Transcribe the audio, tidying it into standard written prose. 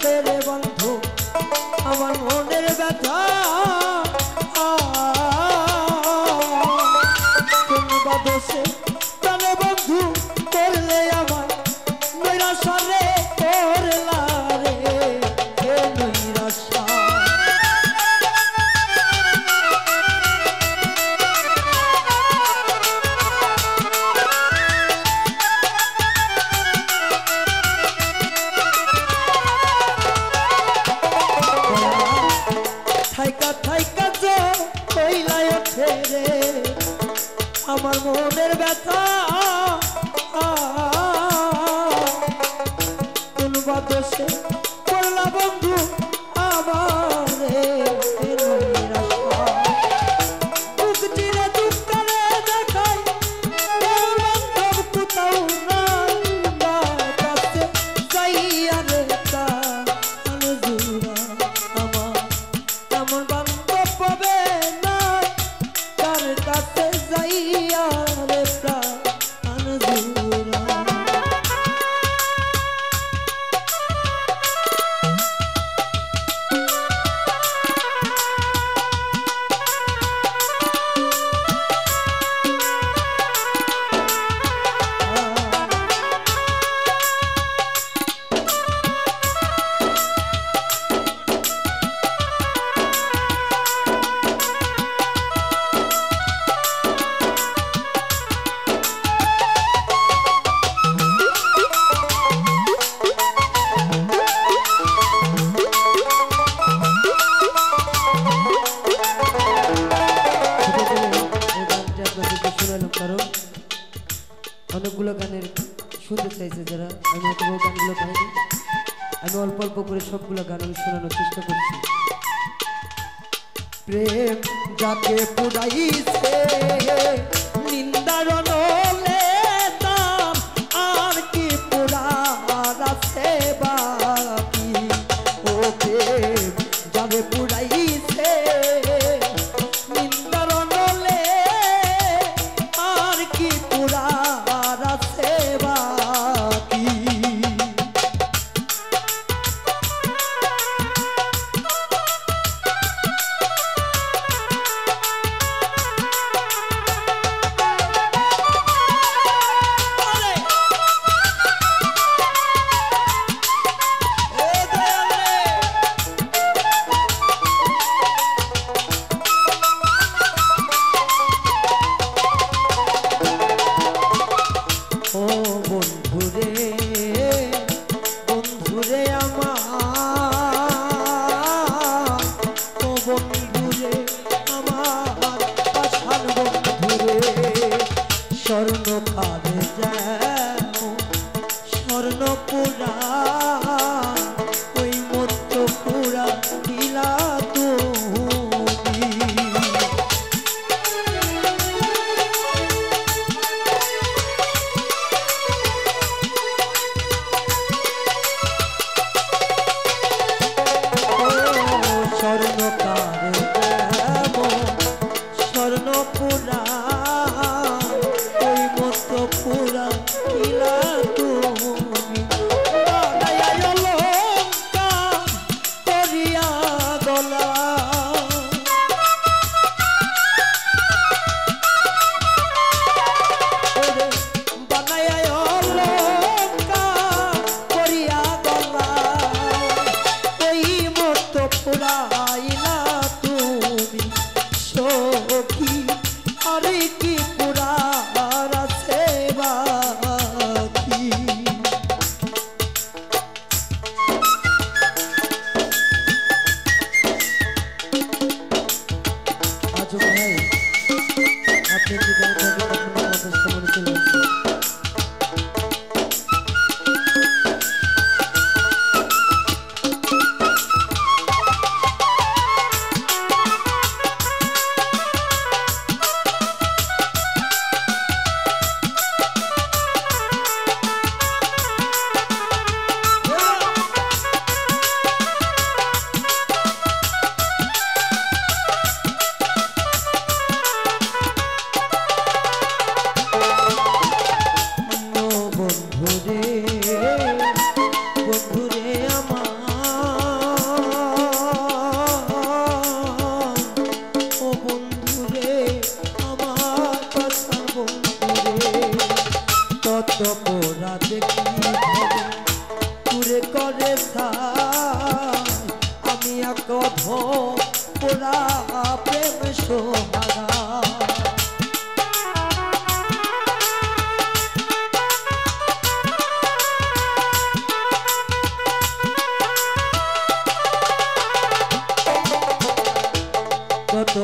তেরে বন্ধু আমার মনের ব্যথা কোন বাদসে তারে বন্ধু করলে আমার নৈরাশা রে করলা রে হে নৈরাশা আমার মনের ব্যথা কোন বাদসে করলা বন্ধু আমারে বুক চিরে দুঃখরে দেখাই বান্ধব কোথাও নাই কাছে যাইয়া রে তার জুড়া আমার এমন বান্ধব পাবে না তার কাছে যাইয়া রে প্রাণ জুড়া অনেকগুলো গানের শুনতে চাইছে যারা আমি হয়তো গানগুলো পাইনি আমি অল্প অল্প করে সবগুলো গান আমি শোনানোর চেষ্টা করছি প্রেম যাকে পুরাইছে নিন্দার নলে তার আর কি পুরার আছে বাকি ও প্রেম যাকে পুরাইছে নিন্দার নলে আর কি পুরা স্বর্ণপুরা ওই মধ্যপুরা দিলা তুমি স্বর্ণকার স্বর্ণপুরা ওই মধ্যপুরা দিলা তুমি করিয়া গলা বানায় অলঙ্কা করিয়া গলা ওই মধ্যপুরা আইলা তুমি সখী আরে কি পুরা আছে বাকি আজ ভাই আপনি কি গান কখনো অবস্থা মনে চলে অধ পোড়া প্রেম সোহাগা কত